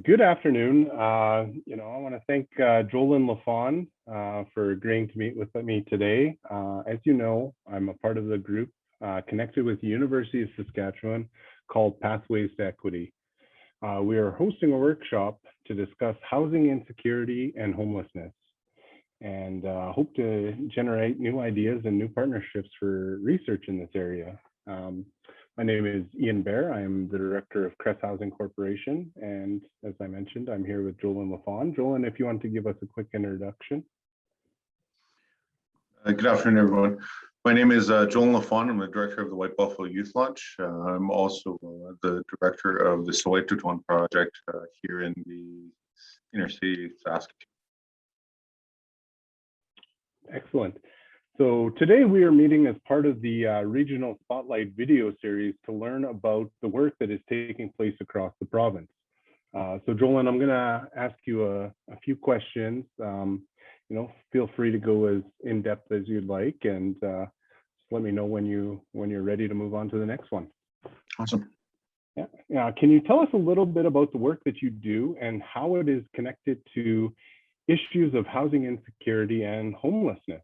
Good afternoon. I want to thank Jolon Lafond for agreeing to meet with me today. As you know, I'm a part of the group connected with the University of Saskatchewan called Pathways to Equity. We are hosting a workshop to discuss housing insecurity and homelessness, and hope to generate new ideas and new partnerships for research in this area. My name is Ian Bear. I am the director of Cress Housing Corporation. And as I mentioned, I'm here with Jolon Lafond. Jolon, if you want to give us a quick introduction. Good afternoon, everyone. My name is Jolon Lafond. I'm the director of the White Buffalo Youth Lodge. I'm also the director of the Sawêyihtotân project here in the inner city of Saskatoon. Excellent. So today we are meeting as part of the Regional Spotlight video series to learn about the work that is taking place across the province. So Jolon, I'm going to ask you a few questions. Feel free to go as in depth as you'd like, and just let me know when you're ready to move on to the next one. Awesome. Yeah. Can you tell us a little bit about the work that you do and how it is connected to issues of housing insecurity and homelessness?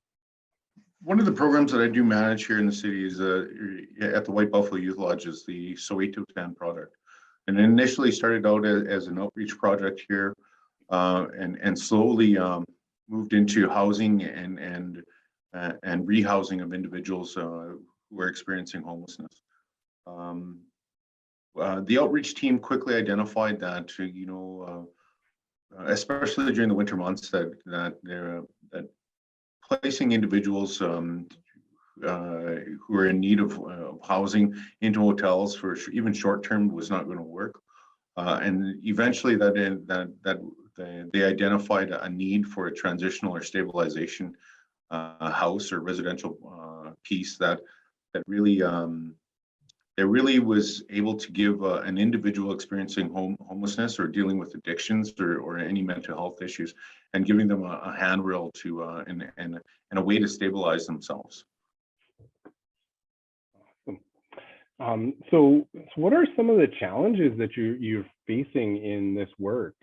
One of the programs that I do manage here in the city is at the White Buffalo Youth Lodge is the Sawêyihtotân project. And it initially started out as an outreach project here and slowly moved into housing and rehousing of individuals who are experiencing homelessness. The outreach team quickly identified that, especially during the winter months, that placing individuals who are in need of housing into hotels for even short term was not going to work, and eventually they identified a need for a transitional or stabilization house or residential piece that really was able to give an individual experiencing homelessness or dealing with addictions or any mental health issues, and giving them a handrail to and a way to stabilize themselves. Awesome. So what are some of the challenges that you're facing in this work?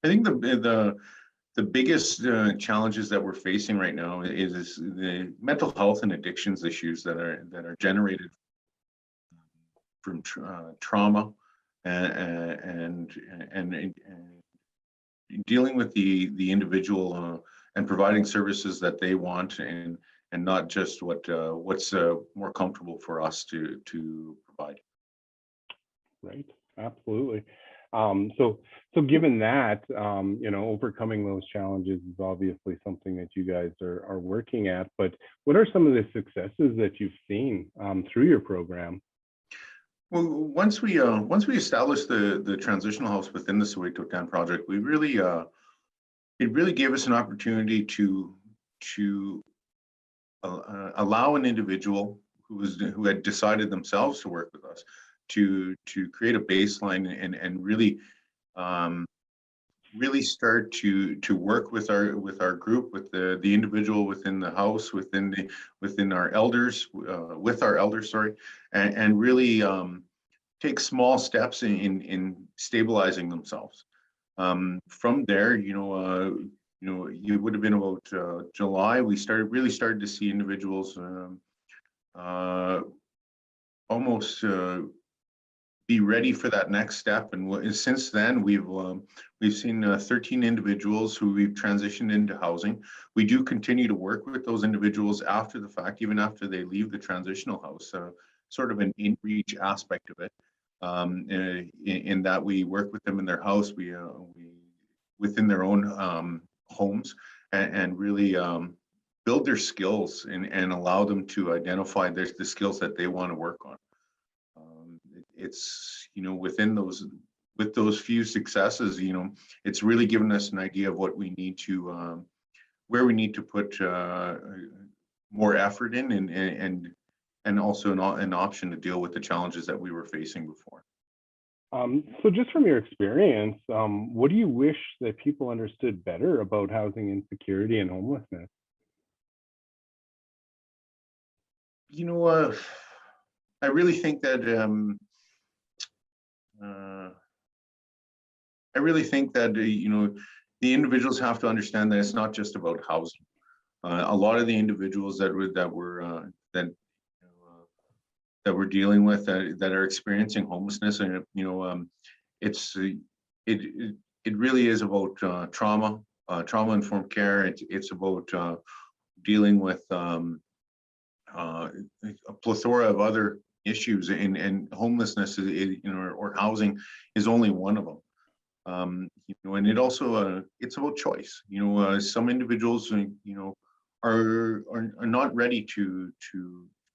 I think the biggest challenges that we're facing right now is the mental health and addictions issues that are generated from trauma and dealing with the individual and providing services that they want and not just what's more comfortable for us to provide. Right, absolutely. So given that, overcoming those challenges is obviously something that you guys are working at. But what are some of the successes that you've seen through your program? Well, once we established the transitional house within the Sawêyihtotân project, it really gave us an opportunity to allow an individual who had decided themselves to work with us to create a baseline and really start to work with our group, with the individual within the house, within our elders, with our elders, sorry, and really take small steps in stabilizing themselves. From there, it would have been about July. We really started to see individuals almost be ready for that next step. And since then, we've seen 13 individuals who we've transitioned into housing. We do continue to work with those individuals after the fact, even after they leave the transitional house, sort of an in-reach aspect of it, in that we work with them in their house, we within their own homes, and really build their skills and allow them to identify the skills that they want to work on. It's with those few successes, it's really given us an idea of what we need to where we need to put more effort in and also an option to deal with the challenges that we were facing before. So just from your experience, what do you wish that people understood better about housing insecurity and homelessness? I really think that really think that, the individuals have to understand that it's not just about housing. A lot of the individuals that we're dealing with that are experiencing homelessness, and it's it really is about trauma-informed care. It's about dealing with a plethora of other issues, and homelessness or housing is only one of them. And it also it's about choice. Some individuals are not ready to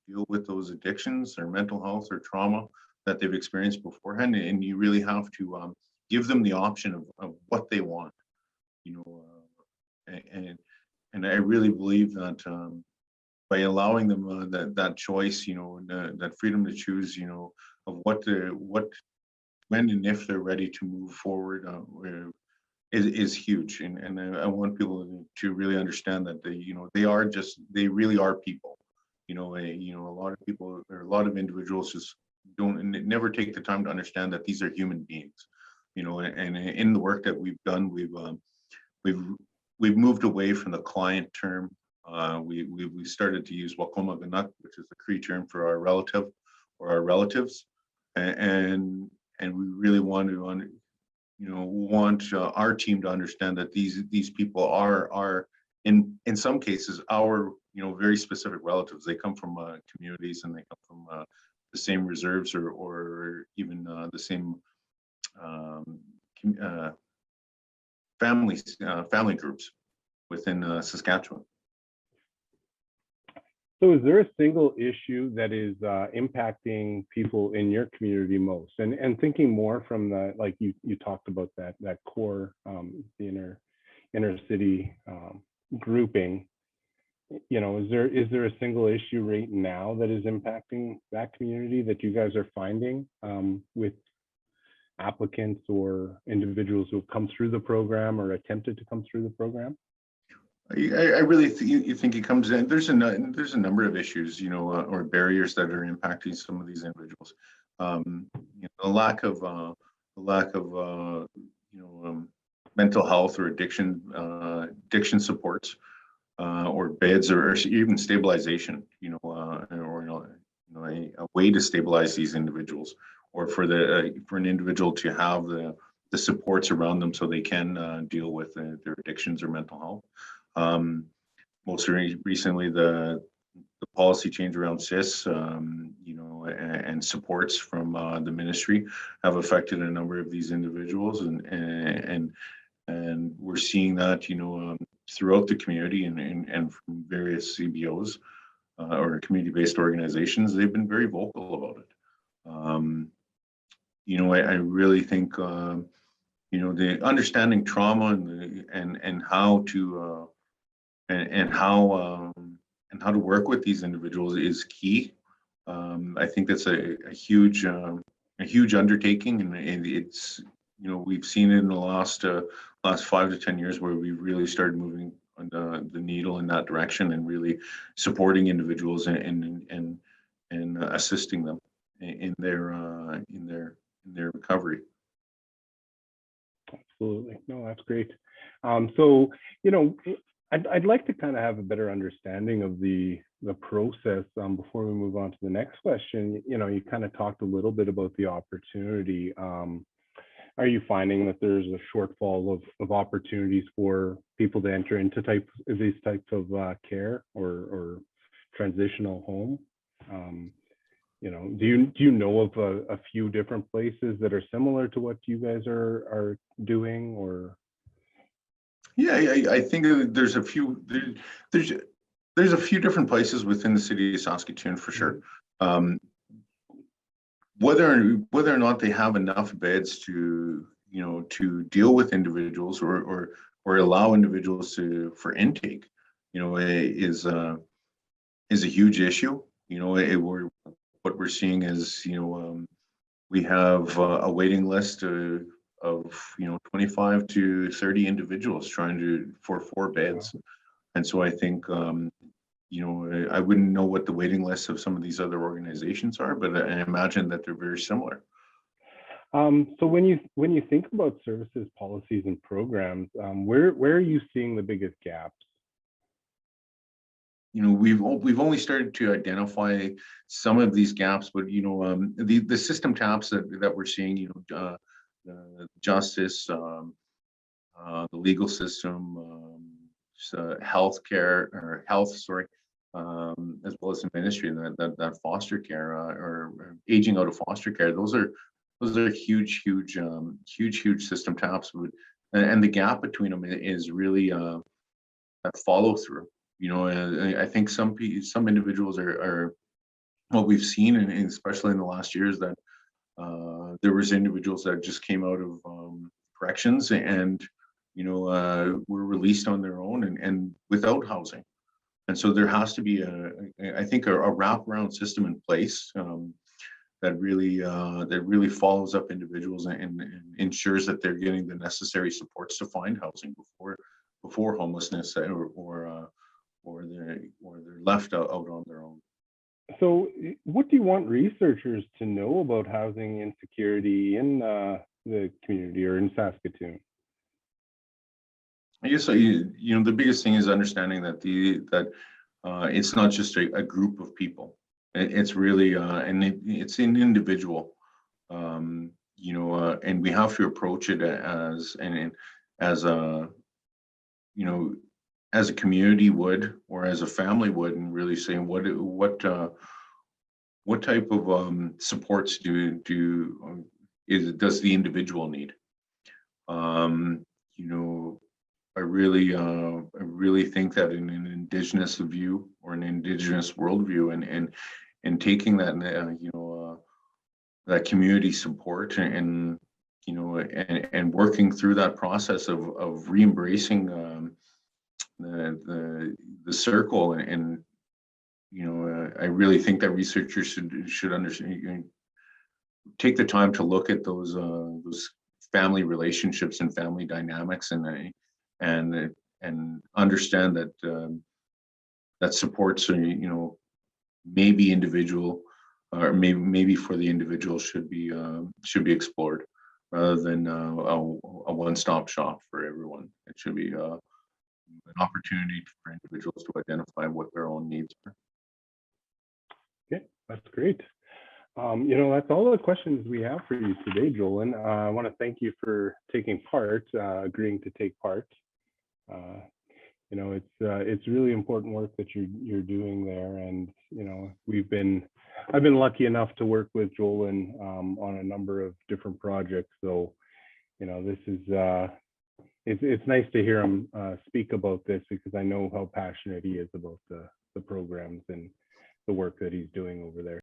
deal with those addictions or mental health or trauma that they've experienced beforehand, and you really have to give them the option of what they want. And I really believe that by allowing them that choice, that freedom to choose, of what when and if they're ready to move forward, is huge. And I want people to really understand that they really are people. A lot of people, or a lot of individuals, just never take the time to understand that these are human beings. And in the work that we've done, we've moved away from the client term. We started to use Wakomaganuk, which is the Cree term for our relative or our relatives, and we really want our team to understand that these people are in some cases our very specific relatives. They come from communities, and they come from the same reserves or even the same family groups within Saskatchewan. So is there a single issue that is impacting people in your community most? And thinking more from the, like you talked about that core, the inner city grouping, is there a single issue right now that is impacting that community that you guys are finding with applicants or individuals who have come through the program or attempted to come through the program? I really think it comes in. There's a number of issues, or barriers that are impacting some of these individuals. A lack of mental health or addiction supports, or beds, or even stabilization. Or a way to stabilize these individuals, or for an individual to have the supports around them so they can deal with their addictions or mental health. Most recently, the policy change around CIS, and supports from the ministry have affected a number of these individuals, and we're seeing that throughout the community and from various CBOs or community-based organizations. They've been very vocal about it. I really think the understanding trauma and how to and how to work with these individuals is key. I think that's a huge undertaking, and it's we've seen it in the last 5 to 10 years where we really started moving on the needle in that direction and really supporting individuals and assisting them in their recovery. Absolutely. No, that's great. So, I'd like to kind of have a better understanding of the process before we move on to the next question. You kind of talked a little bit about the opportunity. Are you finding that there's a shortfall of opportunities for people to enter into these types of care or transitional home? Do you know of a few different places that are similar to what you guys are doing, or? Yeah, I think there's a few different places within the city of Saskatoon for sure. Whether or not they have enough beds to deal with individuals or allow individuals for intake, is a huge issue. What we're seeing is we have a waiting list of 25 to 30 individuals for 4 beds. And so I think I wouldn't know what the waiting lists of some of these other organizations are, but I imagine that they're very similar. So when you think about services, policies, and programs, where are you seeing the biggest gaps? We've only started to identify some of these gaps, but the system taps that we're seeing, the justice, the legal system, healthcare or health, sorry, as well as the ministry, that foster care or aging out of foster care. Those are huge system taps, and the gap between them is really that follow through. I think some individuals are what we've seen, and especially in the last year, is that there was individuals that just came out of corrections and were released on their own and without housing. And so there has to be I think a wraparound system in place that really follows up individuals and ensures that they're getting the necessary supports to find housing before homelessness or they're left out on their own. So what do you want researchers to know about housing insecurity in the community or in Saskatoon? I guess the biggest thing is understanding that it's not just a group of people. It's really it's an individual, and we have to approach it as a community would, or as a family would, and really saying what type of supports does the individual need. I really think that in an Indigenous view or an Indigenous worldview, and taking that that community support and working through that process of re-embracing the circle, and I really think that researchers should understand, take the time to look at those family relationships and family dynamics, and understand that that supports maybe individual, or maybe for the individual should be explored, rather than a one-stop shop for everyone. It should be an opportunity for individuals to identify what their own needs are. Okay, that's great. That's all the questions we have for you today, Jolon. I want to thank you for taking part, agreeing to take part. It's really important work that you're doing there, and I've been lucky enough to work with Jolon on a number of different projects. So, this is it's nice to hear him speak about this, because I know how passionate he is about the programs and the work that he's doing over there.